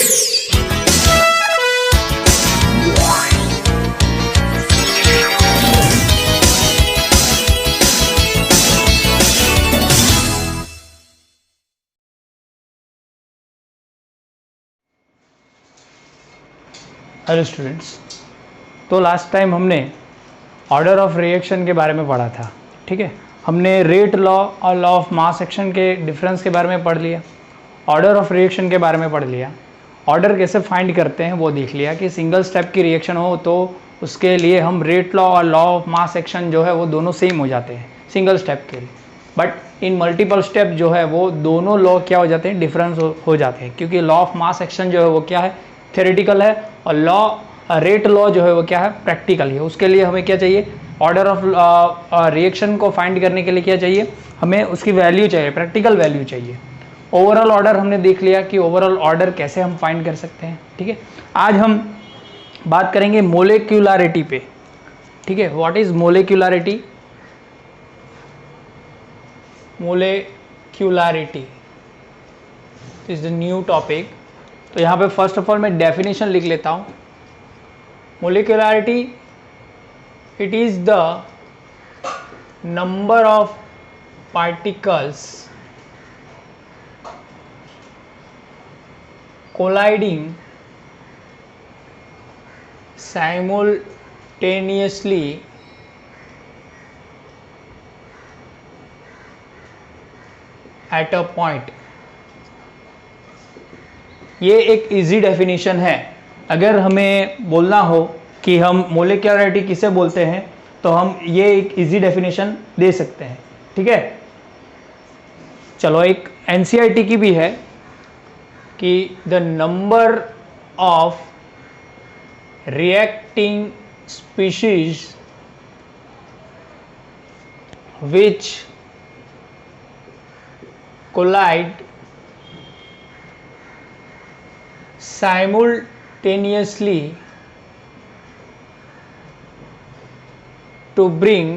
Hello students, तो last time हमने order of reaction के बारे में पढ़ा था। ठीक है, हमने रेट लॉ और लॉ ऑफ मास एक्शन के डिफरेंस के बारे में पढ़ लिया, ऑर्डर ऑफ रिएक्शन के बारे में पढ़ लिया, ऑर्डर कैसे फाइंड करते हैं वो देख लिया कि सिंगल स्टेप की रिएक्शन हो तो उसके लिए हम रेट लॉ और लॉ ऑफ मास एक्शन जो है वो दोनों सेम हो जाते हैं सिंगल स्टेप के लिए। बट इन मल्टीपल स्टेप जो है वो दोनों लॉ क्या हो जाते हैं, डिफरेंस हो जाते हैं, क्योंकि लॉ ऑफ मास एक्शन जो है वो क्या है, थ्योरेटिकल है, और लॉ रेट लॉ जो है वो क्या है, प्रैक्टिकल है। उसके लिए हमें क्या चाहिए, ऑर्डर ऑफ रिएक्शन को फाइंड करने के लिए क्या चाहिए, हमें उसकी वैल्यू चाहिए, प्रैक्टिकल वैल्यू चाहिए। ओवरऑल ऑर्डर हमने देख लिया कि ओवरऑल ऑर्डर कैसे हम फाइंड कर सकते हैं। ठीक है, आज हम बात करेंगे मोलेक्युलरिटी पे। ठीक है, what is molecularity? Molecularity is the new topic. तो यहाँ पे फर्स्ट ऑफ ऑल मैं डेफिनेशन लिख लेता हूँ। Molecularity, it is the number of particles colliding simultaneously at a point. ये एक इजी डेफिनेशन है। अगर हमें बोलना हो कि हम मोलेक्युलरिटी किसे बोलते हैं तो हम ये एक इजी डेफिनेशन दे सकते हैं। ठीक है, चलो एक एनसीईआरटी की भी है कि the number of reacting species which collide simultaneously to bring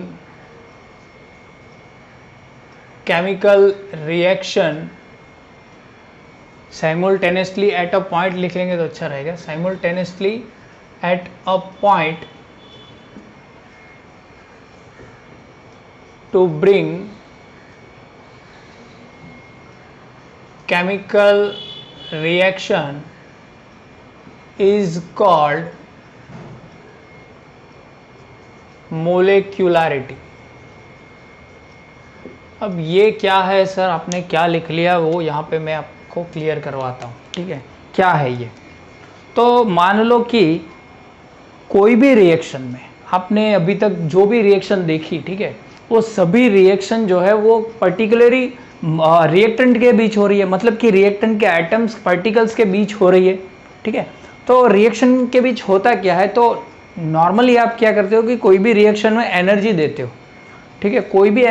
chemical reaction simultaneously at a point लिख लेंगे तो अच्छा रहेगा, simultaneously at a point to bring chemical reaction is called molecularity। अब ये क्या है सर, आपने क्या लिख लिया वो यहाँ पे मैं आपको क्लियर करवाता हूँ। ठीक है, क्या है ये? तो मान लो कि कोई भी रिएक्शन में आपने अभी तक जो भी रिएक्शन देखी, ठीक है, वो सभी रिएक्शन जो है वो पर्टिकुलरली रिएक्टेंट के बीच हो रही है, मतलब कि रिएक्टेंट के एटम्स पार्टिकल्स के बीच हो रही है। ठीक है, तो रिएक्शन के बीच होता क्या है, तो नॉर्मली आप क्या करते हो कि कोई भी रिएक्शन में एनर्जी देते हो। ठीक है, कोई भी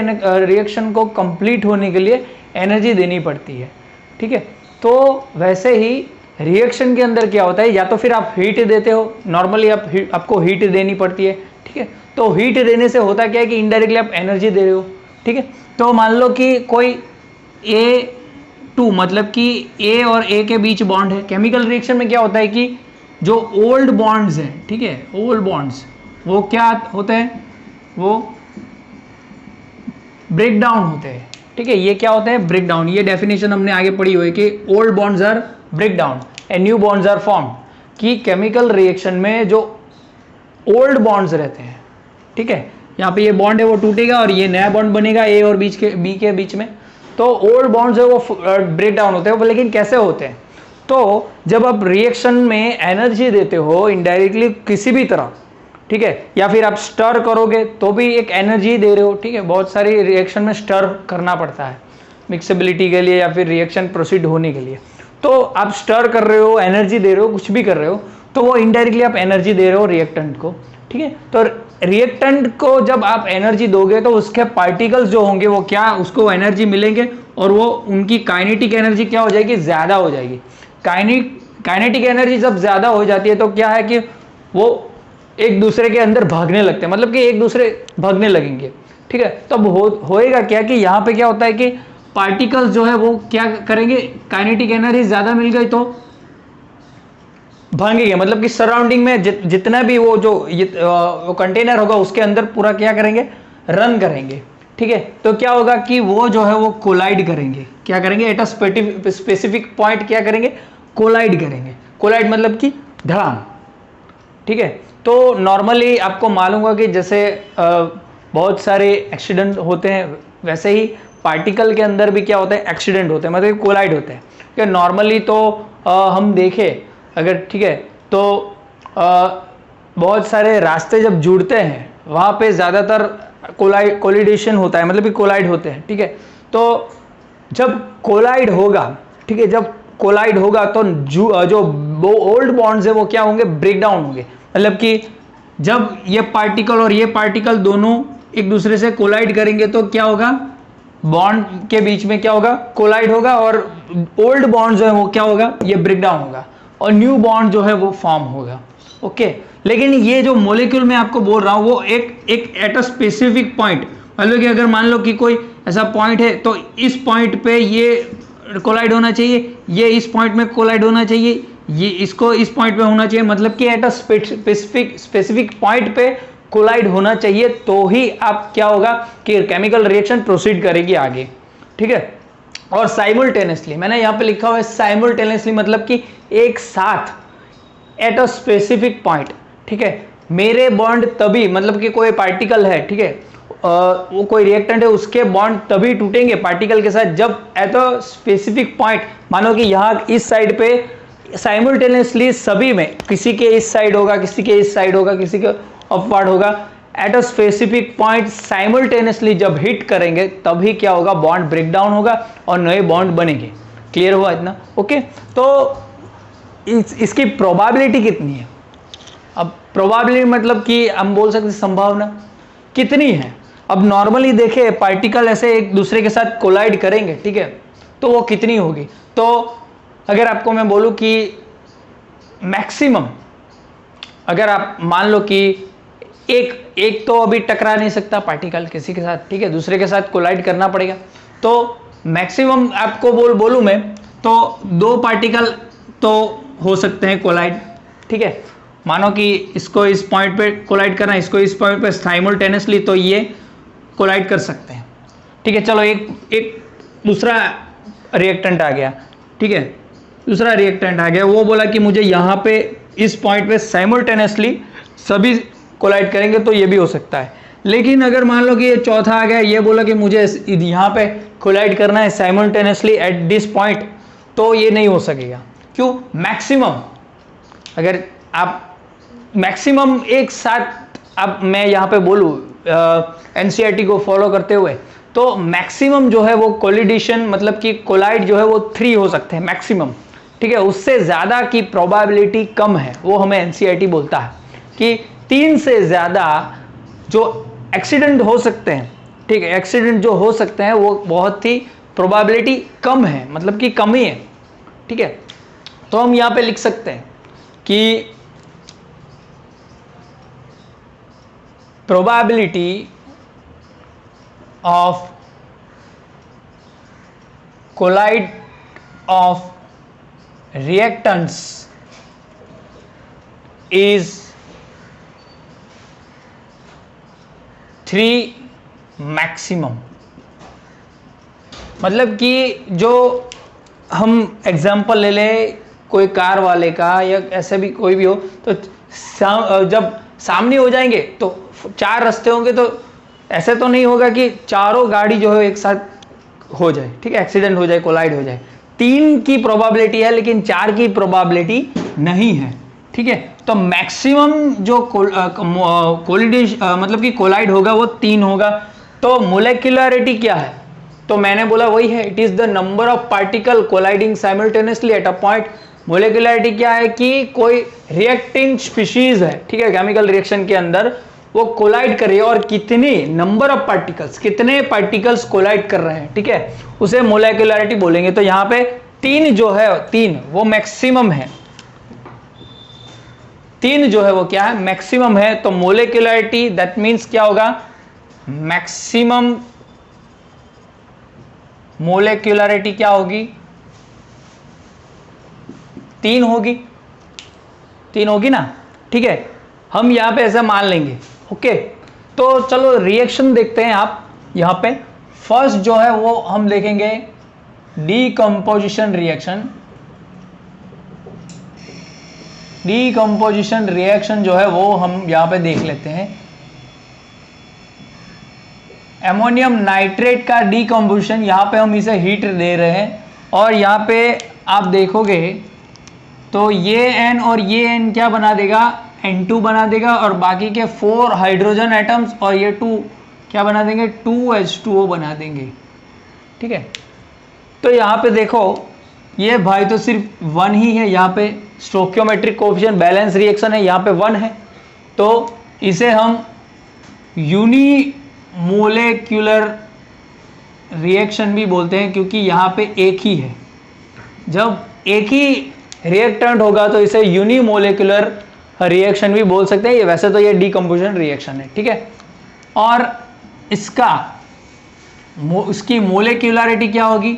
रिएक्शन को कंप्लीट होने के लिए एनर्जी देनी पड़ती है। ठीक है, तो वैसे ही रिएक्शन के अंदर क्या होता है, या तो फिर आप हीट देते हो, नॉर्मली आपको हीट देनी पड़ती है। ठीक है, तो हीट देने से होता क्या है कि इनडायरेक्टली आप एनर्जी दे रहे हो। ठीक है, तो मान लो कि कोई A2 मतलब कि A और A के बीच बॉन्ड है। केमिकल रिएक्शन में क्या होता है कि जो ओल्ड बॉन्ड्स हैं, ठीक है, ओल्ड बॉन्ड्स वो क्या होते हैं, वो ब्रेक डाउन होते हैं। ठीक है, ये क्या होता है, ब्रेक डाउन। ये डेफिनेशन हमने आगे पढ़ी हुई है कि old bonds are break down and new bonds are form. कि केमिकल रिएक्शन में जो ओल्ड बॉन्ड्स रहते हैं, ठीक है, यहाँ पे ये बॉन्ड है वो टूटेगा और ये नया बॉन्ड बनेगा A और B के बीच में। तो ओल्ड बॉन्ड्स है वो ब्रेक डाउन होते हैं। लेकिन कैसे होते हैं, तो जब आप रिएक्शन में एनर्जी देते हो इनडायरेक्टली किसी भी तरह, ठीक है, या फिर आप स्टर करोगे तो भी एक एनर्जी दे रहे हो। ठीक है, बहुत सारी रिएक्शन में स्टर करना पड़ता है मिक्सेबिलिटी के लिए या फिर रिएक्शन प्रोसीड होने के लिए। तो आप स्टर कर रहे हो, एनर्जी दे रहे हो, कुछ भी कर रहे हो, तो वो इनडायरेक्टली आप एनर्जी दे रहे हो रिएक्टेंट को। ठीक है, तो रिएक्टेंट को जब आप एनर्जी दोगे तो उसके पार्टिकल्स जो होंगे वो क्या, उसको एनर्जी मिलेंगे और वो उनकी काइनेटिक एनर्जी क्या हो जाएगी, ज्यादा हो जाएगी। काइनेटिक एनर्जी जब ज्यादा हो जाती है तो क्या है कि वो एक दूसरे के अंदर भागने लगते हैं, मतलब कि एक दूसरे भागने लगेंगे। ठीक है, तब होएगा क्या कि यहाँ पे क्या होता है कि पार्टिकल्स जो है वो क्या करेंगे, काइनेटिक एनर्जी ज्यादा मिल गई तो भागेंगे, मतलब कि सराउंडिंग में जितना भी वो जो वो कंटेनर होगा उसके अंदर पूरा क्या करेंगे, रन करेंगे। ठीक है, तो क्या होगा कि वो जो है वो कोलाइड करेंगे। क्या करेंगे, एट अ स्पेसिफिक पॉइंट क्या करेंगे, कोलाइड करेंगे। कोलाइड मतलब कि धड़ाम। ठीक है, तो नॉर्मली आपको मालूम होगा कि जैसे बहुत सारे एक्सीडेंट होते हैं, वैसे ही पार्टिकल के अंदर भी क्या होता है, एक्सीडेंट होते हैं, मतलब कोलाइड होते हैं। कि नॉर्मली तो हम देखें अगर, ठीक है, तो बहुत सारे रास्ते जब जुड़ते हैं वहाँ पे ज़्यादातर कोलिडेशन होता है, मतलब कि कोलाइड होते हैं। ठीक है, तो जब कोलाइड होगा, ठीक है, जब कोलाइड होगा तो जो वो ओल्ड बॉन्ड्स है वो क्या होंगे, ब्रेक डाउन होंगे। मतलब कि जब ये पार्टिकल और ये पार्टिकल दोनों एक दूसरे से कोलाइड करेंगे तो क्या होगा, बॉन्ड के बीच में क्या होगा, कोलाइड होगा, और ओल्ड बॉन्ड जो है वो क्या होगा, ये ब्रेक डाउन होगा, और न्यू बॉन्ड जो है वो फॉर्म होगा। ओके, लेकिन ये जो मॉलिक्यूल मैं आपको बोल रहा हूं वो एक एट अ स्पेसिफिक पॉइंट, मतलब कि अगर मान लो कि कोई ऐसा पॉइंट है तो इस पॉइंट पे ये कोलाइड होना चाहिए, ये इस पॉइंट में कोलाइड होना चाहिए, ये इसको इस पॉइंट पे होना चाहिए, मतलब कि एट अ स्पेसिफिक पॉइंट पे कोलाइड होना चाहिए, तो ही आप क्या होगा कि केमिकल रिएक्शन प्रोसीड करेगी आगे। ठीक है, और साइमल्टेनियसली, मैंने यहाँ पे लिखा हुआ है साइमल्टेनियसली, मतलब कि एक साथ एट अ स्पेसिफिक पॉइंट। ठीक है, मेरे बॉन्ड तभी, मतलब कि कोई पार्टिकल है, ठीक है, वो कोई रिएक्टेंट है, उसके बॉन्ड तभी टूटेंगे पार्टिकल के साथ जब एट अ स्पेसिफिक पॉइंट, मानो कि यहाँ इस साइड पे साइमल्टेनियसली सभी में, किसी के इस साइड होगा, किसी के इस साइड होगा, किसी के अपवर्ड होगा, at a specific point simultaneously जब हिट करेंगे तभी क्या होगा, बॉन्ड ब्रेक डाउन होगा और नए बॉन्ड बनेंगे। क्लियर हुआ इतना? ओके, तो इसकी प्रोबेबिलिटी कितनी है? अब प्रोबेबिलिटी मतलब कि हम बोल सकते संभावना कितनी है। अब नॉर्मली देखे पार्टिकल ऐसे एक दूसरे के साथ कोलाइड करेंगे, ठीक है, तो वो कितनी होगी? तो अगर आपको मैं बोलूं कि मैक्सिमम, अगर आप मान लो कि एक तो अभी टकरा नहीं सकता पार्टिकल किसी के साथ, ठीक है, दूसरे के साथ कोलाइड करना पड़ेगा, तो मैक्सिमम आपको बोलूं मैं तो 2 पार्टिकल तो हो सकते हैं कोलाइड। ठीक है, मानो कि इसको इस पॉइंट पे कोलाइड करना, इसको इस पॉइंट पे साइमल्टेनियसली, तो ये कोलाइड कर सकते हैं। ठीक है, चलो एक दूसरा रिएक्टेंट आ गया। ठीक है, दूसरा रिएक्टेंट आ गया, वो बोला कि मुझे यहाँ पे इस पॉइंट पे साइमल्टेनियसली सभी कोलाइड करेंगे, तो ये भी हो सकता है। लेकिन अगर मान लो कि ये चौथा आ गया, ये बोला कि मुझे यहाँ पे कोलाइड करना है साइमल्टेनियसली एट दिस पॉइंट, तो ये नहीं हो सकेगा। क्यों? मैक्सिमम, अगर आप मैक्सिमम एक साथ, अब मैं यहाँ पे बोलूँ एनसीईआरटी को फॉलो करते हुए, तो मैक्सिमम जो है वो कोलिडेशन, मतलब कि कोलाइड जो है वो 3 हो सकते हैं मैक्सिमम। ठीक है, उससे ज़्यादा की प्रोबेबिलिटी कम है, वो हमें एनसीईआरटी बोलता है कि 3 से ज़्यादा जो एक्सीडेंट हो सकते हैं, ठीक है, एक्सीडेंट जो हो सकते हैं वो बहुत ही प्रोबेबिलिटी कम है, मतलब कि कम ही है। ठीक है, तो हम यहाँ पे लिख सकते हैं कि probability of collide of reactants is 3 maximum. मतलब कि जो हम एग्जाम्पल ले लें कोई कार वाले का या ऐसे भी कोई भी हो, तो जब सामने हो जाएंगे तो 4 रास्ते होंगे, तो ऐसे तो नहीं होगा कि चारों गाड़ी जो है एक साथ हो जाए, ठीक है, एक्सीडेंट हो जाए, कोलाइड हो जाए। 3 की प्रोबेबिलिटी है लेकिन 4 की प्रोबेबिलिटी नहीं है। ठीक है, तो मैक्सिमम जो कोलिडेशन मतलब कि कोलाइड होगा वो 3 होगा। तो मोलेक्युलरिटी क्या है? तो मैंने बोला वही है, it is the number of particle colliding simultaneously at a point. Molecularity क्या है कि कोई रिएक्टिंग स्पीशीज है, ठीक है, केमिकल रिएक्शन के अंदर वो कोलाइड कर रही है, और कितनी नंबर ऑफ पार्टिकल्स, कितने पार्टिकल्स कोलाइड कर रहे हैं, ठीक है, उसे मोलेक्युलरिटी बोलेंगे। तो यहाँ पे 3 जो है, 3 वो मैक्सिमम है, 3 जो है वो क्या है, मैक्सिमम है। तो मोलेक्युलरिटी दैट मीन्स क्या होगा, मैक्सिमम मोलेक्युलरिटी क्या होगी, 3 होगी। 3 होगी ना, ठीक है, हम यहाँ पे ऐसा मान लेंगे। ओके, तो चलो रिएक्शन देखते हैं आप यहाँ पे। फर्स्ट जो है वो हम देखेंगे डीकंपोजिशन रिएक्शन। डीकंपोजिशन रिएक्शन जो है वो हम यहाँ पे देख लेते हैं। एमोनियम नाइट्रेट का डीकंपोजिशन, यहाँ पे हम इसे हीट दे रहे हैं और यहाँ पे आप देखोगे तो ये N और ये N क्या बना देगा, N2 बना देगा, और बाकी के 4 हाइड्रोजन एटम्स और ये 2 क्या बना देंगे, 2H2O बना देंगे। ठीक है, तो यहाँ पे देखो ये भाई तो सिर्फ 1 ही है, यहाँ पे स्टोइकियोमेट्रिक कोएफिशिएंट बैलेंस रिएक्शन है, यहाँ पे 1 है, तो इसे हम यूनिमोलेक्यूलर रिएक्शन भी बोलते हैं क्योंकि यहाँ पे एक ही है। जब एक ही रिएक्टेंट होगा तो इसे यूनिमोलेक्यूलर रिएक्शन भी बोल सकते हैं। ये वैसे तो ये डीकंपोजिशन रिएक्शन है, ठीक है, और उसकी मोलेक्युलरिटी क्या होगी,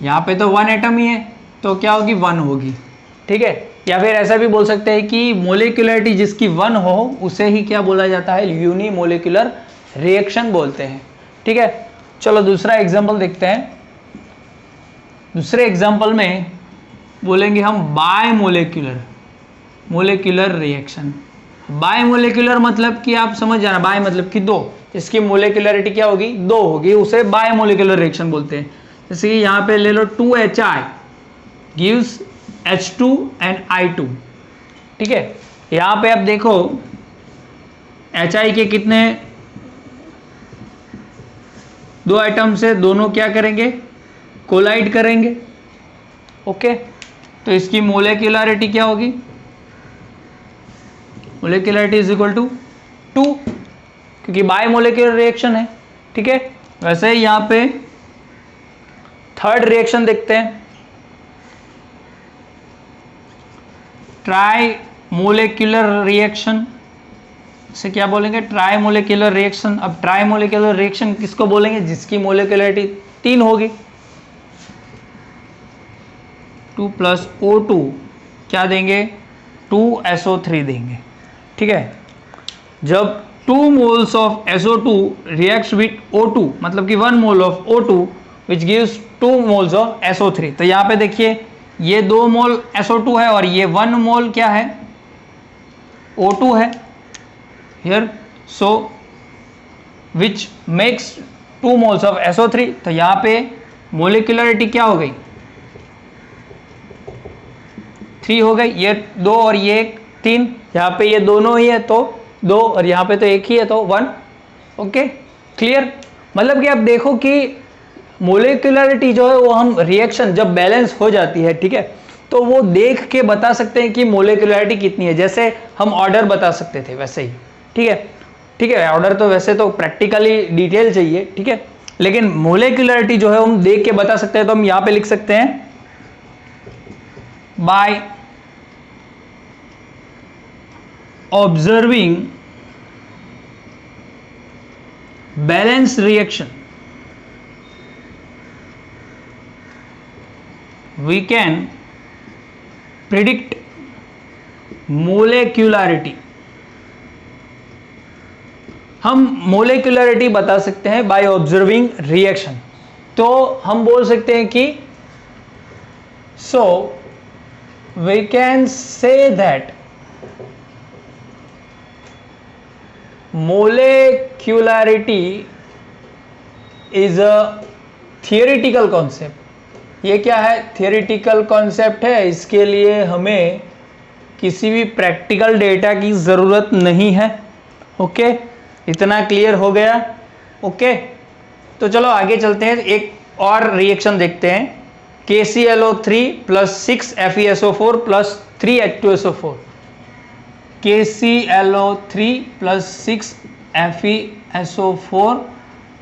यहाँ पे तो 1 एटम ही है तो क्या होगी, 1 होगी। ठीक है, या फिर ऐसा भी बोल सकते हैं कि मोलेक्युलरिटी जिसकी 1 हो उसे ही क्या बोला जाता है, यूनिमोलेक्युलर रिएक्शन बोलते हैं। ठीक है, चलो दूसरा एग्जांपल देखते हैं। दूसरे एग्जांपल में बोलेंगे हम मोलेक्युलर रिएक्शन। बायमोलेक्युलर मतलब कि आप समझ जाना, बाय मतलब कि 2, इसकी मोलेक्युलरिटी क्या होगी, 2 होगी, उसे बायमोलेक्युलर रिएक्शन बोलते हैं। जैसे कि यहाँ पे ले लो 2HI gives H2 and I2। ठीक है, यहाँ पे आप देखो HI के कितने 2 एटम से दोनों क्या करेंगे, कोलाइड करेंगे। ओके, तो इसकी मोलेक्युलरिटी क्या होगी, मोलेक्युलरिटी इज इक्वल टू 2 क्योंकि बायमोलेक्युलर रिएक्शन है। ठीक है, वैसे ही यहाँ पे थर्ड रिएक्शन देखते हैं, ट्राई मोलेक्युलर रिएक्शन। इसे क्या बोलेंगे, ट्राई मोलेक्युलर रिएक्शन। अब ट्राई मोलेक्युलर रिएक्शन किसको बोलेंगे, जिसकी मोलेक्युलरिटी 3 होगी। 2 + O2 क्या देंगे, 2SO3 देंगे। ठीक है, जब 2 moles of SO2 reacts with O2 मतलब कि 1 mole of O2 which gives 2 moles of SO3। तो यहाँ पे देखिए ये 2 मोल SO2 है और ये 1 मोल क्या है, O2 है here, so which makes 2 moles of SO3। तो यहाँ पे मोलिकुलरिटी क्या हो गई, 3 हो गई, ये 2 और ये 3, यहाँ पे ये दोनों ही है तो 2 और यहाँ पे तो एक ही है तो 1। Okay, clear. मतलब कि आप देखो कि मोलिकुलरिटी जो है वो हम रिएक्शन जब बैलेंस हो जाती है, ठीक है, तो वो देख के बता सकते हैं कि मोलिकुलरिटी कितनी है। जैसे हम ऑर्डर बता सकते थे वैसे ही, ठीक है, ठीक है, ऑर्डर तो वैसे तो प्रैक्टिकली डिटेल चाहिए, ठीक है, लेकिन मोलिकुलरिटी जो है हम देख के बता सकते हैं। तो हम यहाँ पे लिख सकते हैं by observing balance reaction we can predict molecularity। हम मोलिकुलरिटी बता सकते हैं बाय ऑब्जर्विंग रिएक्शन। तो हम बोल सकते हैं कि so we can say that molecularity is a theoretical concept. ये क्या है, थियोरिटिकल कॉन्सेप्ट है, इसके लिए हमें किसी भी प्रैक्टिकल डेटा की ज़रूरत नहीं है। ओके, इतना क्लियर हो गया। ओके, तो चलो आगे चलते हैं, एक और रिएक्शन देखते हैं, KClO3 + 6FeSO4 + 3H2SO4। KClO3 + 6FeSO4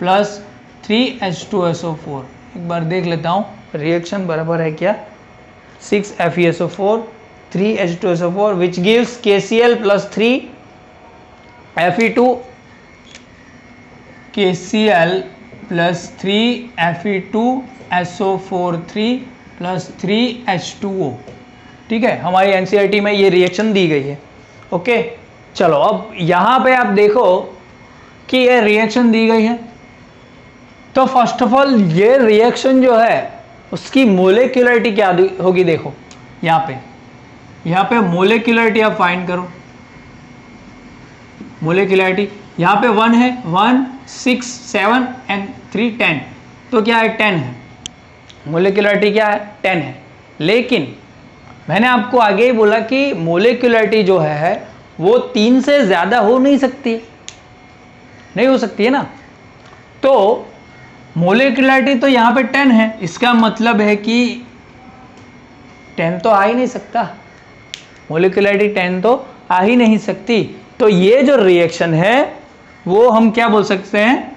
+ 3H2SO4। एक बार देख लेता हूँ रिएक्शन बराबर है क्या, 6FeSO4 3H2SO4 which gives KCl + 3Fe2, KCl + 3Fe2SO4 3 + 3H2O। ठीक है, हमारी एनसीईआरटी में ये रिएक्शन दी गई है। ओके, चलो अब यहां पे आप देखो कि ये रिएक्शन दी गई है, तो फर्स्ट ऑफ ऑल ये रिएक्शन जो है उसकी मोलेक्युलरिटी क्या होगी, देखो यहाँ पे मोलेक्युलरिटी आप फाइंड करो। मोलेक्युलरिटी यहाँ पे 1 है, 1 6 7 एंड 3 10, तो क्या है 10 है, मोलेक्युलरिटी क्या है 10 है। लेकिन मैंने आपको आगे ही बोला कि मोलेक्युलरिटी जो है वो 3 से ज़्यादा हो नहीं सकती, नहीं हो सकती है ना। तो मोलेक्युलरिटी तो यहाँ पे 10 है, इसका मतलब है कि 10 तो आ ही नहीं सकता, मोलेक्युलरिटी 10 तो आ ही नहीं सकती। तो ये जो रिएक्शन है वो हम क्या बोल सकते हैं,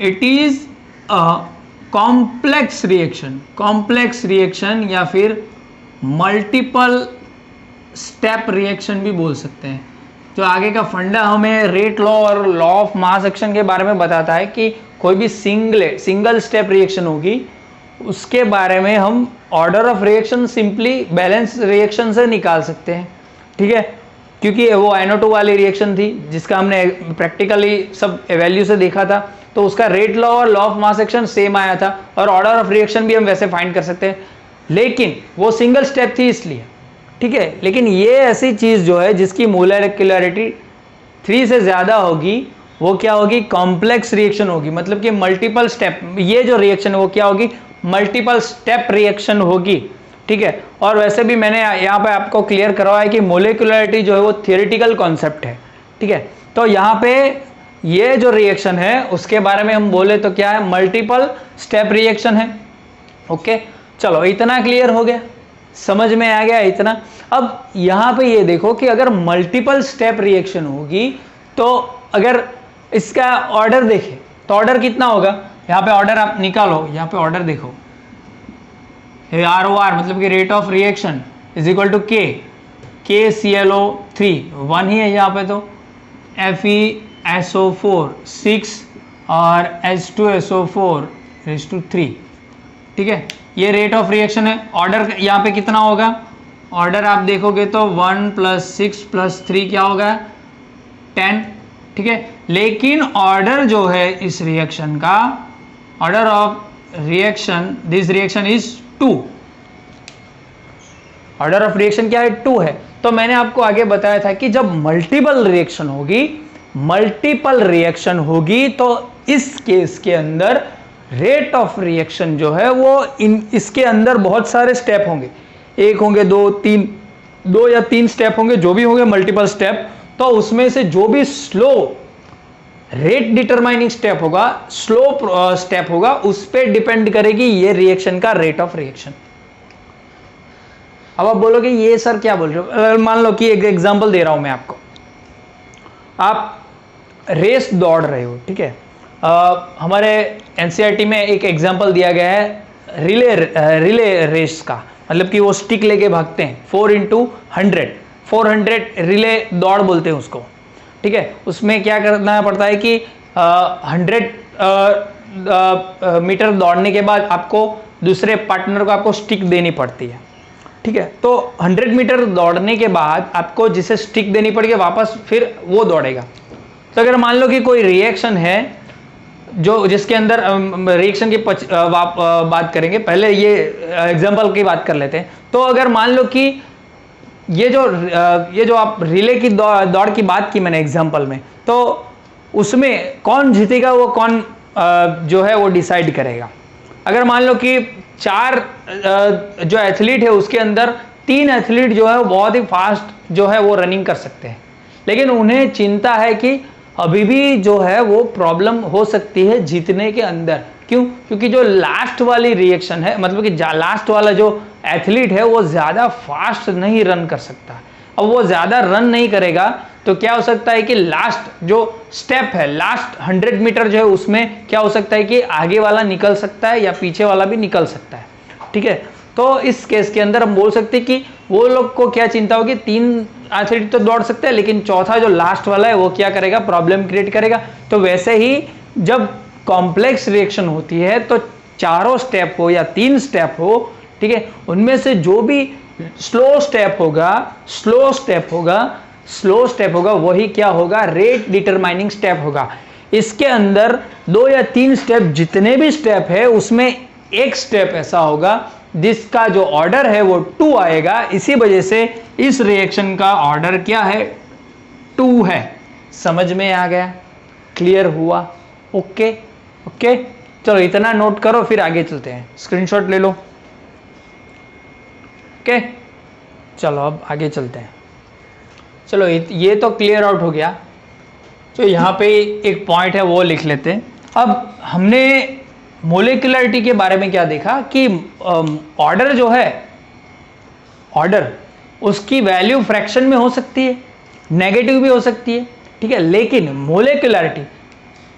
it is a complex reaction. Complex reaction या फिर मल्टीपल स्टेप रिएक्शन भी बोल सकते हैं। जो आगे का फंडा हमें रेट लॉ और लॉ ऑफ मास एक्शन के बारे में बताता है कि कोई भी सिंगल स्टेप रिएक्शन होगी उसके बारे में हम order of reaction simply balance reaction से निकाल सकते हैं, ठीक है, क्योंकि वो NO2 वाली रिएक्शन थी जिसका हमने प्रैक्टिकली सब वैल्यू से देखा था, तो उसका रेट लॉ और law of mass action same आया था और ऑर्डर ऑफ रिएक्शन भी हम वैसे फाइंड कर सकते हैं, लेकिन वो सिंगल स्टेप थी इसलिए, ठीक है। लेकिन ये ऐसी चीज़ जो है जिसकी मोलेक्युलरिटी 3 से ज़्यादा होगी वो क्या होगी, कॉम्प्लेक्स रिएक्शन होगी, मतलब कि मल्टीपल स्टेप, ये जो रिएक्शन है वो क्या होगी, मल्टीपल स्टेप रिएक्शन होगी, ठीक है। और वैसे भी मैंने यहाँ पे आपको क्लियर करवाया कि मोलेक्युलरिटी जो है वो थियोरेटिकल कॉन्सेप्ट है, ठीक है। तो यहाँ पे ये जो रिएक्शन है उसके बारे में हम बोले तो क्या है, मल्टीपल स्टेप रिएक्शन है। ओके, चलो इतना क्लियर हो गया, समझ में आ गया इतना। अब यहाँ पे ये देखो कि अगर मल्टीपल स्टेप रिएक्शन होगी तो अगर इसका ऑर्डर देखें तो ऑर्डर कितना होगा, यहाँ पे ऑर्डर आप निकालो, यहाँ पे ऑर्डर देखो, ROR मतलब कि rate of reaction is equal to KClO3 1 ही है यहाँ पे, तो FeSO4 6 और H2SO4 3, ठीक है, ये रेट ऑफ रिएक्शन है। ऑर्डर यहाँ पे कितना होगा, ऑर्डर आप देखोगे तो 1 + 6 + 3 क्या होगा 10, ठीक है। लेकिन ऑर्डर जो है इस रिएक्शन का, order of reaction this reaction is 2, order of reaction क्या है 2 है। तो मैंने आपको आगे बताया था कि जब मल्टीपल रिएक्शन होगी तो इस केस के अंदर रेट ऑफ रिएक्शन जो है वो इसके अंदर बहुत सारे स्टेप होंगे, 1 होंगे 2 या 3 स्टेप होंगे, जो भी होंगे मल्टीपल स्टेप, तो उसमें से जो भी स्लो रेट डिटरमाइनिंग स्टेप होगा, स्लो स्टेप होगा, उस पर डिपेंड करेगी ये रिएक्शन का रेट ऑफ रिएक्शन। अब आप बोलोगे ये सर क्या बोल रहे हो, मान लो कि एक एग्जांपल दे रहा हूं मैं आपको, आप रेस दौड़ रहे हो, ठीक है। हमारे एनसीईआरटी में एक एग्जांपल दिया गया है रिले रेस का, मतलब कि वो स्टिक लेके भागते हैं 400 रिले दौड़ बोलते हैं उसको, ठीक है। उसमें क्या करना पड़ता है कि 100 मीटर दौड़ने के बाद आपको दूसरे पार्टनर को आपको स्टिक देनी पड़ती है, ठीक है। तो 100 मीटर दौड़ने के बाद आपको जिसे स्टिक देनी पड़ेगी वापस फिर वो दौड़ेगा। तो अगर मान लो कि कोई रिएक्शन है जो जिसके अंदर रिएक्शन की बात करेंगे, पहले ये एग्जांपल की बात कर लेते हैं। तो अगर मान लो कि ये जो आप रिले की दौड़ की बात की मैंने एग्जांपल में, तो उसमें कौन जीतेगा वो कौन जो है वो डिसाइड करेगा। अगर मान लो कि 4 जो एथलीट है उसके अंदर 3 एथलीट जो है वो बहुत ही फास्ट जो है वो रनिंग कर सकते हैं, लेकिन उन्हें चिंता है कि अभी भी जो है वो प्रॉब्लम हो सकती है जीतने के अंदर। क्यों? क्योंकि जो लास्ट वाली रिएक्शन है, मतलब कि लास्ट वाला जो एथलीट है वो ज़्यादा फास्ट नहीं रन कर सकता। अब वो ज़्यादा रन नहीं करेगा तो क्या हो सकता है कि लास्ट जो स्टेप है, लास्ट 100 मीटर जो है उसमें क्या हो सकता है कि आगे वाला निकल सकता है या पीछे वाला भी निकल सकता है, ठीक है। तो इस केस के अंदर हम बोल सकते हैं कि वो लोग को क्या चिंता होगी, 3 एथलीट तो दौड़ सकते हैं लेकिन चौथा जो लास्ट वाला है वो क्या करेगा, प्रॉब्लम क्रिएट करेगा। तो वैसे ही जब कॉम्प्लेक्स रिएक्शन होती है तो चारों स्टेप हो या 3 स्टेप हो, ठीक है, उनमें से जो भी स्लो स्टेप होगा, स्लो स्टेप होगा, स्लो स्टेप होगा, वही क्या होगा, रेट डिटरमाइनिंग स्टेप होगा। इसके अंदर 2 या 3 स्टेप, जितने भी स्टेप है उसमें एक स्टेप ऐसा होगा जिसका जो ऑर्डर है वो 2 आएगा। इसी वजह से इस रिएक्शन का ऑर्डर क्या है, 2 है। समझ में आ गया, क्लियर हुआ? ओके ओके, चलो इतना नोट करो, फिर आगे चलते हैं। स्क्रीनशॉट ले लो। ओके चलो अब आगे चलते हैं। चलो ये तो क्लियर आउट हो गया। तो यहाँ पे एक पॉइंट है वो लिख लेते हैं। अब हमने मोलिकुलरिटी के बारे में क्या देखा कि ऑर्डर जो है, ऑर्डर उसकी वैल्यू फ्रैक्शन में हो सकती है, नेगेटिव भी हो सकती है, ठीक है। लेकिन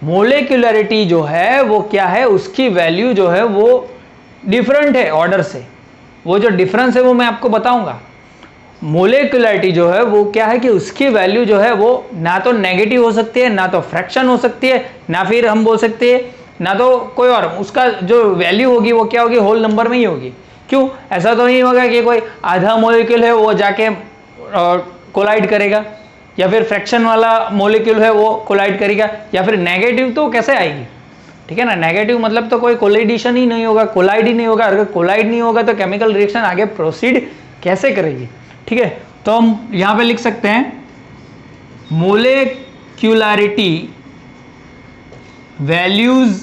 मोलिकुलरिटी जो है वो क्या है, उसकी वैल्यू जो है वो डिफरेंट है ऑर्डर से। वो जो डिफरेंस है वो मैं आपको बताऊंगा। मोलिकुलरिटी जो है वो क्या है कि उसकी वैल्यू जो है वो ना तो नेगेटिव हो सकती है, ना तो फ्रैक्शन हो सकती है, ना फिर हम बोल सकते हैं ना तो कोई और, उसका जो वैल्यू होगी वो क्या होगी, होल नंबर में ही होगी। क्यों? ऐसा तो नहीं होगा कि कोई आधा मोलिक्यूल है वो जाके कोलाइड करेगा, या फिर फ्रैक्शन वाला मोलिक्यूल है वो कोलाइड करेगा, या फिर नेगेटिव तो कैसे आएगी, ठीक है ना। नेगेटिव मतलब तो कोई कोलाइडेशन ही नहीं होगा, कोलाइड ही नहीं होगा। अगर कोलाइड नहीं होगा तो केमिकल रिएक्शन आगे प्रोसीड कैसे करेगी, ठीक है। तो हम यहां पे लिख सकते हैं molecularity values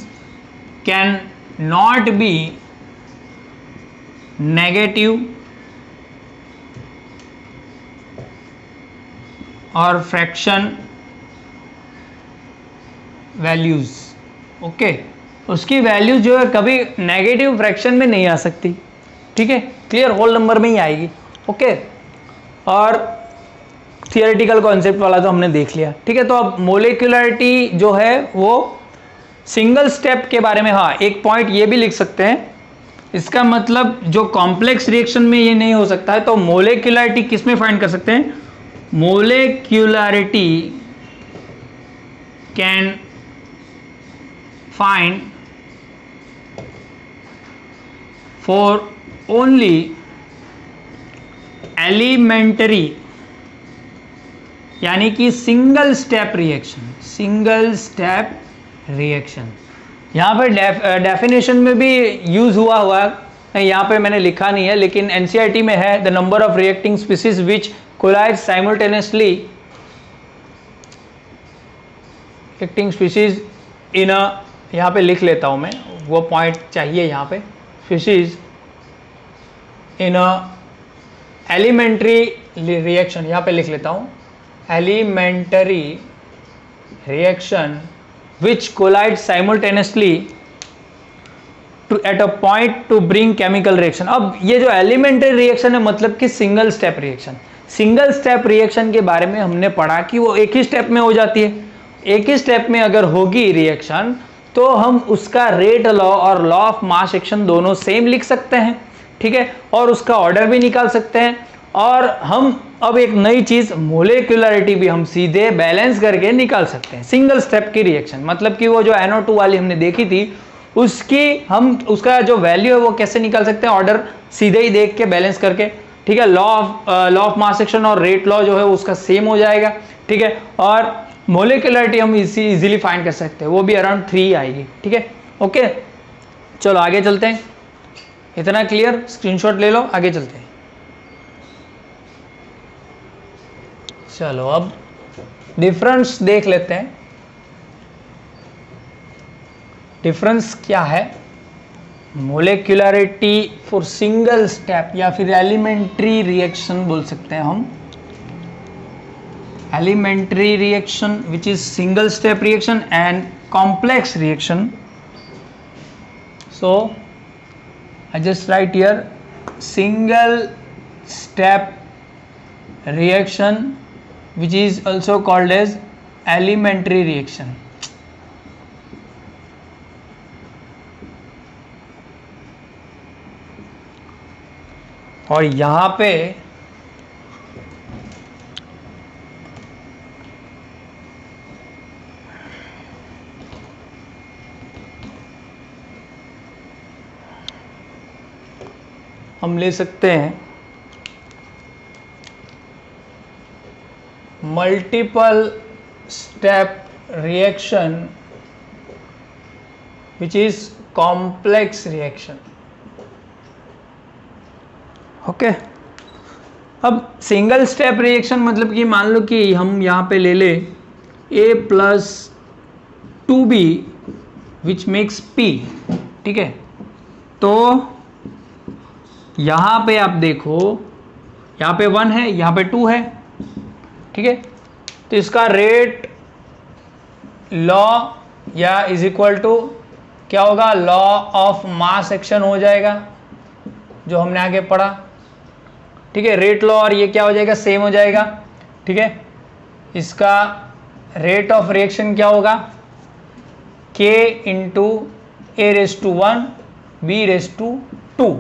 can not be negative और फ्रैक्शन वैल्यूज। ओके, उसकी वैल्यूज जो है कभी नेगेटिव फ्रैक्शन में नहीं आ सकती, ठीक है, क्लियर, होल नंबर में ही आएगी। ओके, और थियोरेटिकल कॉन्सेप्ट वाला तो हमने देख लिया, ठीक है। तो अब मोलिकुलरिटी जो है वो सिंगल स्टेप के बारे में, हाँ एक पॉइंट ये भी लिख सकते हैं, इसका मतलब जो कॉम्प्लेक्स रिएक्शन में ये नहीं हो सकता है, तो मोलिकुलरिटी किस में फाइंड कर सकते हैं, molecularity can find for only elementary, यानी कि single step reaction, single step reaction. यहां पर डेफिनेशन में भी यूज हुआ है, यहां पे मैंने लिखा नहीं है लेकिन एनसीईआरटी में है, the number of reacting species which collide simultaneously, reacting species in a, यहां पे लिख लेता हूं मैं, वो पॉइंट चाहिए यहां पे, species in a elementary reaction, यहां पे लिख लेता हूं, elementary reaction which collide simultaneously to at a point to bring chemical reaction। अब ये जो एलिमेंट्री रिएक्शन है मतलब कि single step reaction, single step reaction के बारे में हमने पढ़ा कि वो एक ही स्टेप में हो जाती है। एक ही स्टेप में अगर होगी रिएक्शन तो हम उसका रेट लॉ और लॉ ऑफ मास एक्शन दोनों सेम लिख सकते हैं, ठीक है, और उसका ऑर्डर भी निकाल सकते हैं। और हम अब एक नई चीज मोलिकुलरिटी भी हम सीधे बैलेंस करके निकाल सकते हैं, सिंगल स्टेप की रिएक्शन। मतलब कि वो जो NO2 वाली हमने देखी थी उसकी हम उसका जो वैल्यू है वो कैसे निकाल सकते हैं, ऑर्डर सीधे ही देख के बैलेंस करके, ठीक है। लॉ ऑफ मास एक्शन और रेट लॉ जो है उसका सेम हो जाएगा, ठीक है। और मोलिकुलरिटी हम इजीली फाइंड कर सकते हैं, वो भी अराउंड 3 आएगी, ठीक है। ओके चलो आगे चलते हैं, इतना क्लियर, स्क्रीनशॉट ले लो, आगे चलते हैं। चलो अब डिफरेंस देख लेते हैं। डिफरेंस क्या है, मोलिकुलरिटी फॉर सिंगल स्टेप या फिर एलिमेंट्री रिएक्शन बोल सकते हैं हम, elementary reaction which is single step reaction and complex reaction. So I just write here single step reaction which is also called as elementary reaction। और यहां पे हम ले सकते हैं multiple step reaction which is complex reaction. Okay अब single step reaction मतलब कि मान लो कि हम यहाँ पे ले ले A plus 2B which makes P, ठीक है। तो यहाँ पे आप देखो, यहाँ पे 1 है, यहाँ पे 2 है, ठीक है। तो इसका रेट लॉ या इज इक्वल टू क्या होगा, लॉ ऑफ मास एक्शन हो जाएगा जो हमने आगे पढ़ा, ठीक है। रेट लॉ और ये क्या हो जाएगा, सेम हो जाएगा, ठीक है। इसका रेट ऑफ रिएक्शन क्या होगा, K इंटू A⁻1 B⁻2,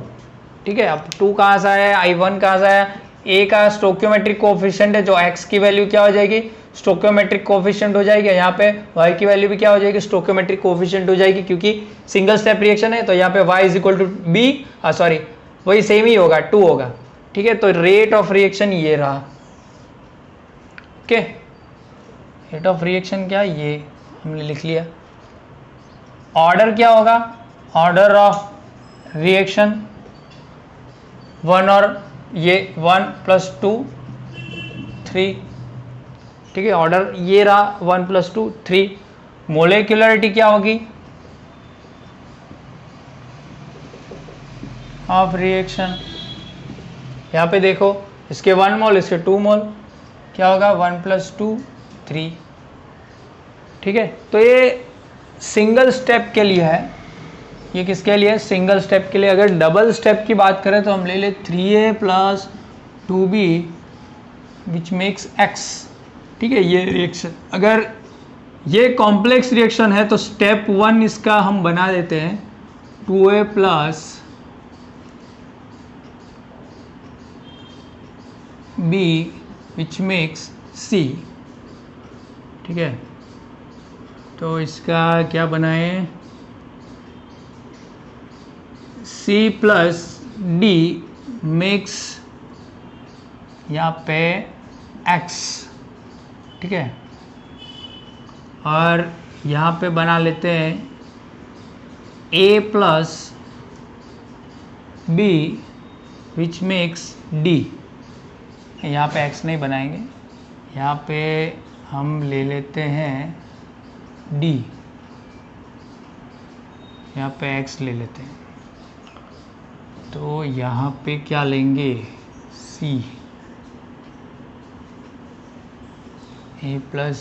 ठीक है। अब 2 कहाँ से आया, I1 कहाँ से आया, A का स्टोक्योमेट्रिक कोफिशिएंट है जो X की वैल्यू क्या हो जाएगी, स्टोक्योमेट्रिक कोफिशिएंट हो जाएगी। यहाँ पे Y की वैल्यू भी क्या हो जाएगी, स्टोक्योमेट्रिक कोफिशिएंट हो जाएगी, क्योंकि सिंगल स्टेप रिएक्शन है। तो यहाँ पे Y is equal to B, sorry वही सेम ही होगा, 2 होगा, ठीक है। तो रेट ऑफ रिएक्शन ये रहा, ओके। रेट ऑफ रिएक्शन क्या, ये हमने लिख लिया। ऑर्डर क्या होगा, ऑर्डर ऑफ रिएक्शन 1 और ये 1 + 2 3, ठीक है। ऑर्डर ये रहा 1 + 2 3। मोलेक्युलरिटी क्या होगी ऑफ रिएक्शन, यहाँ पे देखो इसके 1 मोल इसके 2 मोल, क्या होगा 1 + 2 3, ठीक है। तो ये सिंगल स्टेप के लिए है, ये किसके लिए, सिंगल स्टेप के लिए। अगर डबल स्टेप की बात करें तो हम ले ले 3A + 2B which makes X, ठीक है। ये रिएक्शन, अगर ये कॉम्प्लेक्स रिएक्शन है तो स्टेप 1 इसका हम बना देते हैं 2A + B which makes C, ठीक है। तो इसका क्या बनाए, C + D मेक्स यहाँ पे X, ठीक है। और यहाँ पे बना लेते हैं A + B which makes D। यहाँ पे X नहीं बनाएंगे, यहाँ पे हम ले लेते हैं D, यहाँ पे X ले लेते हैं। तो यहाँ पे क्या लेंगे, C, A प्लस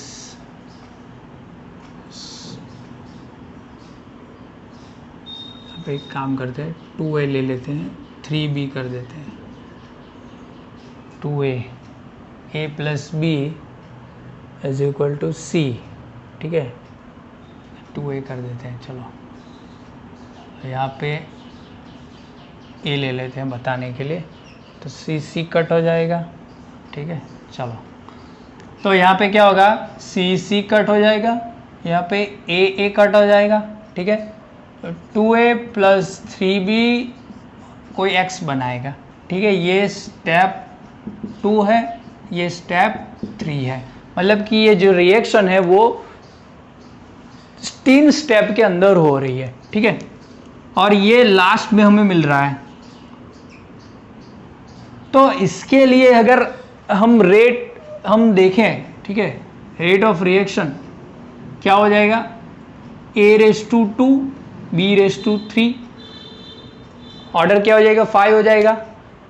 अब एक काम करते हैं 2A ले लेते हैं, 3B कर देते हैं, 2A A + B is equal to C, ठीक है। 2A कर देते हैं, चलो यहाँ पे A ले लेते हैं बताने के लिए, तो C कट हो जाएगा, ठीक है। चलो तो यहाँ पे क्या होगा, C कट हो जाएगा, यहाँ पे A कट हो जाएगा, ठीक है। 2A + 3B कोई X बनाएगा, ठीक है। ये स्टेप 2 है, ये स्टेप 3 है, मतलब कि ये जो रिएक्शन है वो 3 स्टेप के अंदर हो रही है, ठीक है। और ये लास्ट में हमें मिल रहा है। तो इसके लिए अगर हम रेट हम देखें, ठीक है, रेट ऑफ रिएक्शन क्या हो जाएगा, A⁻2 B⁻3, ऑर्डर क्या हो जाएगा 5 हो जाएगा।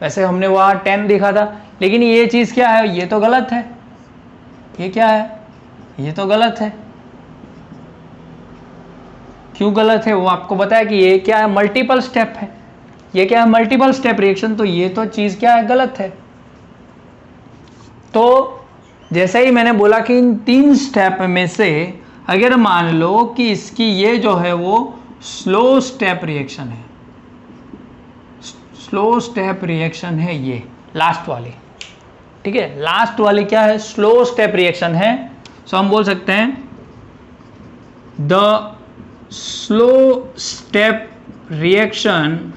वैसे हमने वहाँ 10 देखा था, लेकिन ये चीज़ क्या है, ये तो गलत है, ये क्या है, ये तो गलत है। क्यों गलत है वो आपको बताया कि ये क्या है, मल्टीपल स्टेप है, ये क्या है, मल्टीपल स्टेप रिएक्शन, तो ये तो चीज़ क्या है, गलत है। तो जैसे ही मैंने बोला कि इन 3 स्टेप में से अगर मान लो कि इसकी ये जो है वो स्लो स्टेप रिएक्शन है, स्लो स्टेप रिएक्शन है ये लास्ट वाली, ठीक है। लास्ट वाली क्या है, स्लो स्टेप रिएक्शन है। सो हम बोल सकते हैं the slow step reaction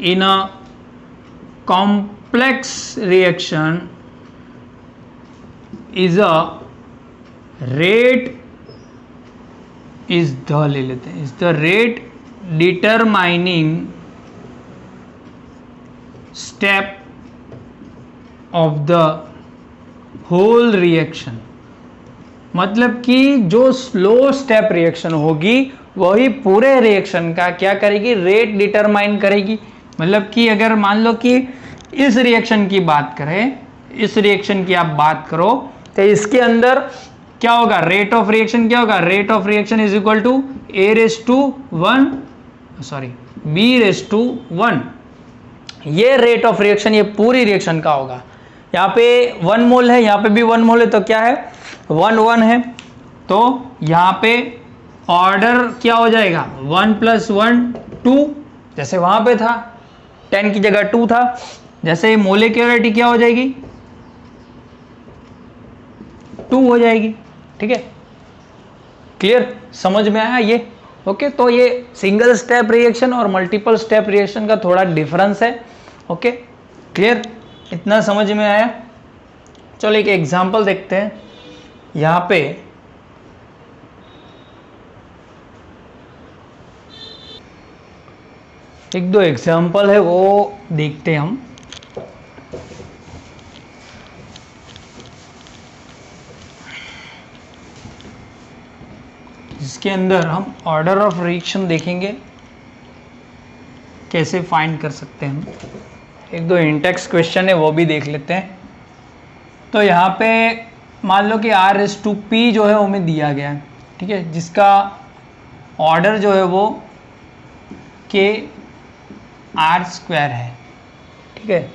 in a complex reaction is a rate, is the ले लेते हैं, is the rate determining step of the whole reaction. मतलब कि जो स्लो स्टेप रिएक्शन होगी वही पूरे रिएक्शन का क्या करेगी, रेट डिटरमाइन करेगी। मतलब कि अगर मान लो कि इस रिएक्शन की बात करें, इस रिएक्शन की आप बात करो तो इसके अंदर क्या होगा, रेट ऑफ रिएक्शन क्या होगा, rate of reaction is equal to A raise to 1 sorry B raise to 1। ये रेट ऑफ रिएक्शन ये पूरी रिएक्शन का होगा। यहाँ पे 1 मोल है, यहाँ पे भी 1 मोल है, तो क्या है 1 1 है, तो यहाँ पे ऑर्डर क्या हो जाएगा 1 + 1 2, जैसे वहां पे था 10 की जगह 2 था, जैसे मोलिक्युलरिटी क्या हो जाएगी 2 हो जाएगी। ठीक है, क्लियर, समझ में आया ये? ओके, तो ये सिंगल स्टेप रिएक्शन और मल्टीपल स्टेप रिएक्शन का थोड़ा डिफरेंस है। ओके, क्लियर, इतना समझ में आया? चलो एक एग्जांपल देखते हैं। यहाँ पे एक दो एग्जांपल है वो देखते हैं हम। इसके अंदर हम ऑर्डर ऑफ रिएक्शन देखेंगे कैसे फाइंड कर सकते हैं हम। एक दो इंटेक्स क्वेश्चन है वो भी देख लेते हैं। तो यहाँ पे मान लो कि R/P जो है वो हमें दिया गया है, ठीक है, जिसका ऑर्डर जो है वो KR² है। ठीक है,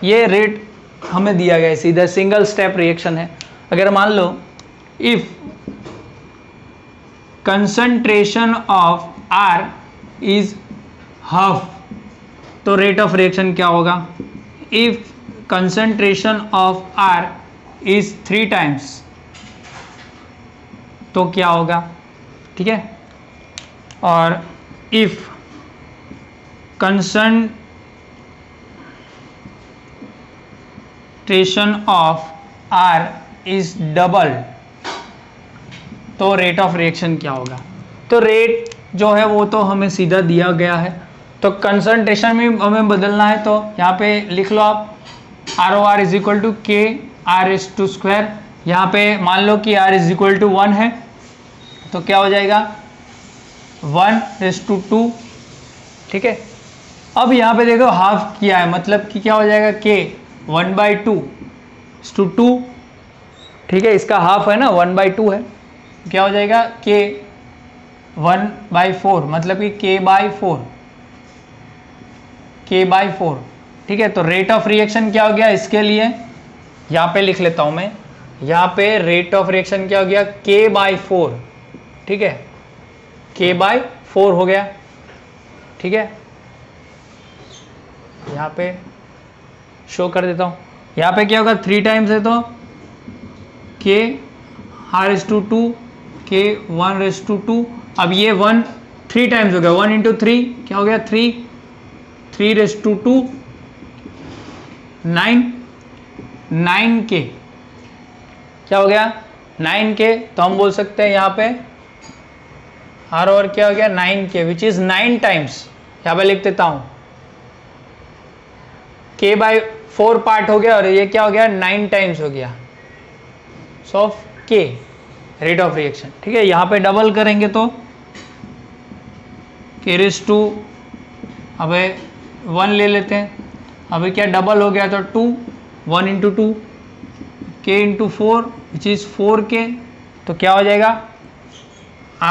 ये रेट हमें दिया गया है, सीधा सिंगल स्टेप रिएक्शन है। अगर मान लो if concentration of R is half, तो रेट ऑफ रिएक्शन क्या होगा। If concentration of R is 3 times, तो क्या होगा। ठीक है, और if concentration of R is double, तो रेट ऑफ रिएक्शन क्या होगा। तो रेट जो है वो तो हमें सीधा दिया गया है, तो कंसंट्रेशन में हमें बदलना है, तो यहाँ पे लिख लो आप ROR is equal to KR²। यहाँ पे मान लो कि R इज इक्वल टू 1 है, तो क्या हो जाएगा 1/2। ठीक है, अब यहाँ पे देखो हाफ किया है, मतलब कि क्या हो जाएगा K 1/2/2। ठीक है, इसका हाफ है ना 1/2 है, क्या हो जाएगा K 1/4, मतलब कि K/4। ठीक है, तो रेट ऑफ रिएक्शन क्या हो गया इसके लिए, यहाँ पे लिख लेता हूँ मैं, यहाँ पे रेट ऑफ रिएक्शन क्या हो गया K/4। ठीक है, K/4 हो गया। ठीक है, यहाँ पे शो कर देता हूँ, यहाँ पे क्या होगा 3 टाइम्स है, तो KR/2 K1/2। अब ये 1 3 टाइम्स हो गया, 1 × 3 क्या हो गया 3 3/2 9K क्या हो गया 9K। तो हम बोल सकते हैं यहाँ पे ROR क्या हो गया 9K, विच इज 9 टाइम्स। यहाँ पे लिख देता हूँ K/4 पार्ट हो गया और ये क्या हो गया 9 टाइम्स हो गया of K rate of reaction. ठीक है, यहाँ पे डबल करेंगे तो K/2, अब 1 ले लेते हैं, अभी क्या डबल हो गया तो 2, 1 × 2 K/4 विच इज 4K। तो क्या हो जाएगा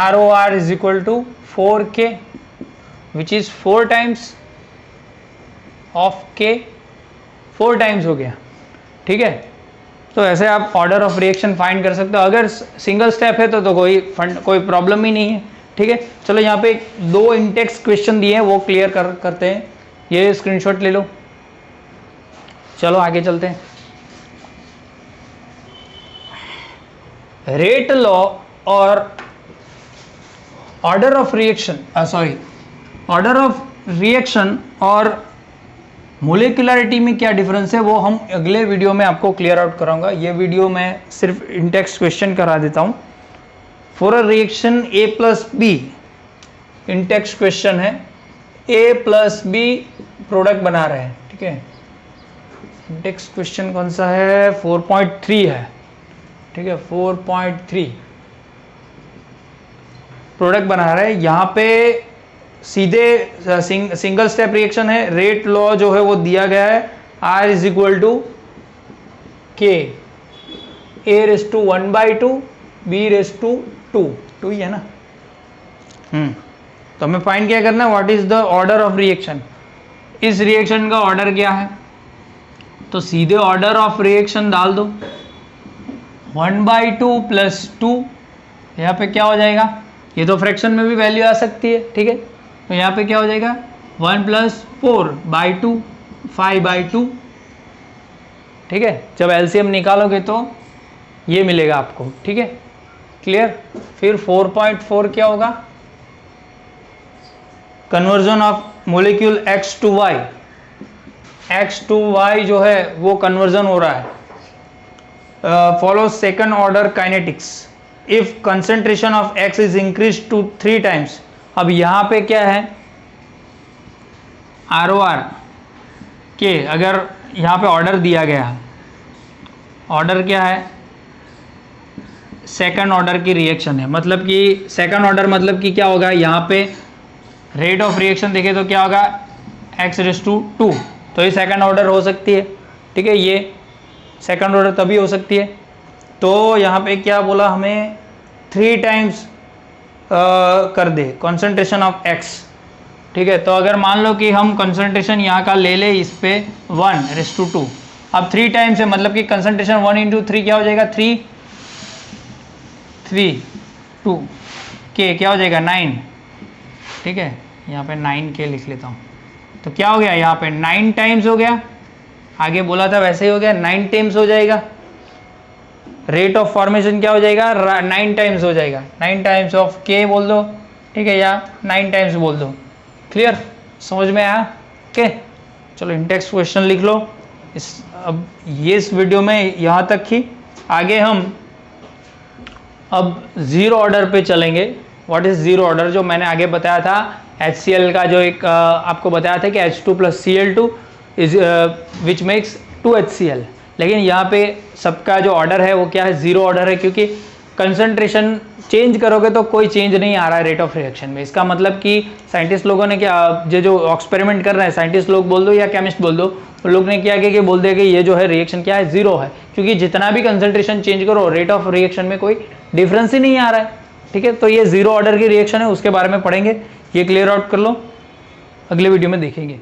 ROR is equal to 4K which is 4 times of K, 4 times हो गया। ठीक है, तो ऐसे आप ऑर्डर ऑफ रिएक्शन फाइंड कर सकते हो। अगर सिंगल स्टेप है तो कोई प्रॉब्लम ही नहीं है। ठीक है, चलो यहाँ पे 2 इंटेक्स क्वेश्चन दिए हैं वो क्लियर करते हैं, ये स्क्रीनशॉट ले लो। चलो आगे चलते हैं। रेट लॉ और ऑर्डर ऑफ रिएक्शन और मोलिकुलरिटी में क्या डिफरेंस है वो हम अगले वीडियो में आपको क्लियर आउट कराऊंगा। ये वीडियो मैं सिर्फ इंटेक्स क्वेश्चन करा देता हूँ। For a reaction A plus B, इंटेक्स क्वेश्चन है, A प्लस बी प्रोडक्ट बना रहे हैं, ठीक है। इंटेक्स क्वेश्चन कौन सा है? 4.3 है, ठीक है, 4.3 प्रोडक्ट बना रहे हैं। यहाँ पे सीधे सिंगल स्टेप रिएक्शन है। रेट लॉ जो है वो दिया गया है, R is equal to K A raise to 1/2 B raise to 2 ही है ना। तो हमें फाइंड क्या करना है, what is the order of reaction. इस रिएक्शन का ऑर्डर क्या है, तो सीधे ऑर्डर ऑफ रिएक्शन डाल दो, 1/2 प्लस 2, यहाँ पे क्या हो जाएगा, ये तो फ्रैक्शन में भी वैल्यू आ सकती है, ठीक है। तो यहाँ पे क्या हो जाएगा, 1 प्लस 4/2, 5/2, ठीक है। जब एलसीएम निकालोगे तो ये मिलेगा आपको, ठीक है, क्लियर। फिर 4.4 क्या होगा, conversion of molecule X to Y, X to Y जो है वो कन्वर्जन हो रहा है। Follow second order kinetics, if concentration of X is increase to 3 times. अब यहाँ पे क्या है, ROR के, अगर यहाँ पे ऑर्डर दिया गया, ऑर्डर क्या है, सेकंड ऑर्डर की रिएक्शन है, मतलब कि सेकंड ऑर्डर मतलब कि क्या होगा, यहाँ पे रेट ऑफ रिएक्शन देखे तो क्या होगा, X रेस टू 2, तो ये सेकंड ऑर्डर हो सकती है, ठीक है। ये सेकंड ऑर्डर तभी हो सकती है। तो यहाँ पे क्या बोला हमें, 3 टाइम्स कर दे कंसंट्रेशन ऑफ X, ठीक है। तो अगर मान लो कि हम कंसंट्रेशन यहाँ का ले ले इस पे 1 रेस टू 2, अब 3 टाइम्स है, मतलब कि कंसंट्रेशन 1 × 3 क्या हो जाएगा, 3 2 के क्या हो जाएगा 9, ठीक है। यहाँ पे 9 के लिख लेता हूँ। तो क्या हो गया, यहाँ पे 9 टाइम्स हो गया, आगे बोला था वैसे ही हो गया, 9 टाइम्स हो जाएगा। रेट ऑफ फॉर्मेशन क्या हो जाएगा, 9 टाइम्स हो जाएगा, 9 टाइम्स ऑफ के बोल दो, ठीक है, या 9 टाइम्स बोल दो। क्लियर, समझ में आया? ओके, चलो इंटेक्स क्वेश्चन लिख लो। अब ये इस वीडियो में यहाँ तक ही, आगे हम अब जीरो ऑर्डर पे चलेंगे। व्हाट इज जीरो ऑर्डर, जो मैंने आगे बताया था, HCl का जो एक आपको बताया था कि H2 + Cl2 is which makes 2HCl, लेकिन यहाँ पे सबका जो ऑर्डर है वो क्या है, जीरो ऑर्डर है, क्योंकि कंसंट्रेशन चेंज करोगे तो कोई चेंज नहीं आ रहा है रेट ऑफ रिएक्शन में। इसका मतलब कि साइंटिस्ट लोगों ने क्या, जो एक्सपेरिमेंट कर रहे हैं, साइंटिस्ट लोग बोल दो या केमिस्ट बोल दो, उन लोग ने क्या किया कि बोल दिया कि ये जो है रिएक्शन क्या है, जीरो है, क्योंकि जितना भी कंसंट्रेशन चेंज करो रेट ऑफ रिएक्शन में कोई डिफरेंस ही नहीं आ रहा है, ठीक है। तो ये जीरो ऑर्डर की रिएक्शन है, उसके बारे में पढ़ेंगे, ये क्लियर आउट कर लो, अगले वीडियो में देखेंगे।